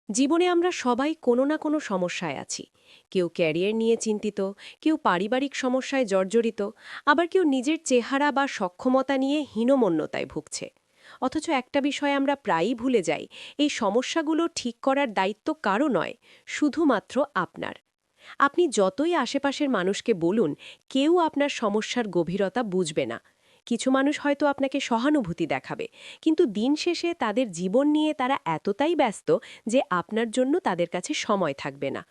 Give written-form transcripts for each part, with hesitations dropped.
জীবনে আমরা সবাই কোনো না কোনো সমস্যায় আছি। কেউ ক্যারিয়ার নিয়ে চিন্তিত, কেউ পারিবারিক সমস্যায় জর্জরিত, আবার কেউ নিজের চেহারা বা সক্ষমতা নিয়ে হীনমন্যতায় ভুগছে। অথচ একটা বিষয় আমরা প্রায়ই ভুলে যাই, এই সমস্যাগুলো ঠিক করার দায়িত্ব কারও নয়, শুধুমাত্র আপনার। আপনি যতই আশেপাশের মানুষকে বলুন, কেউ আপনার সমস্যার গভীরতা বুঝবে না। কিছু মানুষ হয়তো আপনাকে সহানুভূতি দেখাবে, কিন্তু দিন শেষে তাদের জীবন নিয়ে তারা এতটাই ব্যস্ত যে আপনার জন্য তাদের কাছে সময় থাকবে না।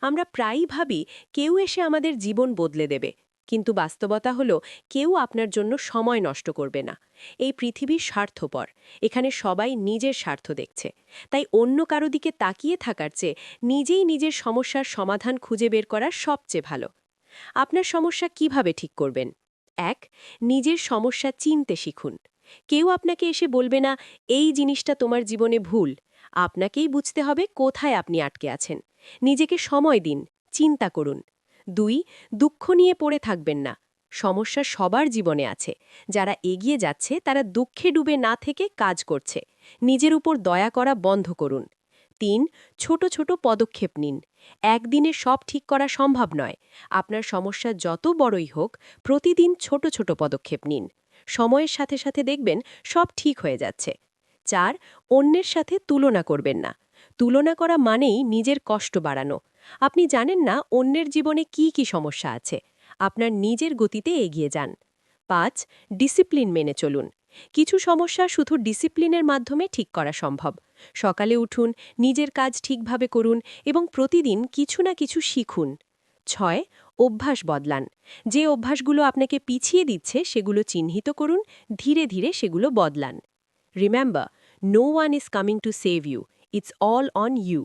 আমরা প্রায়ই ভাবি কেউ এসে আমাদের জীবন বদলে দেবে, কিন্তু বাস্তবতা হলো কেউ আপনার জন্য সময় নষ্ট করবে না। এই পৃথিবীর স্বার্থপর, এখানে সবাই নিজের স্বার্থ দেখছে। তাই অন্য কারো দিকে তাকিয়ে থাকার চেয়ে নিজেই নিজের সমস্যার সমাধান খুঁজে বের করা সবচেয়ে ভালো। আপনার সমস্যা কিভাবে ঠিক করবেন? ১. নিজের সমস্যা চিনতে শিখুন। কেউ আপনাকে এসে বলবে না, এই জিনিসটা তোমার জীবনে ভুল। আপনাকেই বুঝতে হবে কোথায় আপনি আটকে আছেন। নিজেকে সময় দিন, চিন্তা করুন। ২. দুঃখ নিয়ে পড়ে থাকবেন না। সমস্যা সবার জীবনে আছে। যারা এগিয়ে যাচ্ছে তারা দুঃখে ডুবে না থেকে কাজ করছে। নিজের উপর দয়া করা বন্ধ করুন। ৩. ছোট ছোট পদক্ষেপ নিন। একদিনে সব ঠিক করা সম্ভব নয়। আপনার সমস্যা যত বড়ই হোক, প্রতিদিন ছোট ছোট পদক্ষেপ নিন। সময়ের সাথে সাথে দেখবেন সব ঠিক হয়ে যাচ্ছে। ৪. অন্যের সাথে তুলনা করবেন না। তুলনা করা মানেই নিজের কষ্ট বাড়ানো। আপনি জানেন না অন্যের জীবনে কি কি সমস্যা আছে। আপনার নিজের গতিতে এগিয়ে যান। ৫. ডিসিপ্লিন মেনে চলুন। কিছু সমস্যা শুধু ডিসিপ্লিনের মাধ্যমে ঠিক করা সম্ভব। সকালে উঠুন, নিজের কাজ ঠিকভাবে করুন এবং প্রতিদিন কিছু না কিছু শিখুন। ৬. অভ্যাস বদলান। যে অভ্যাসগুলো আপনাকে পিছিয়ে দিচ্ছে সেগুলো চিহ্নিত করুন, ধীরে ধীরে সেগুলো বদলান। Remember, no one is coming to save you, it's all on you.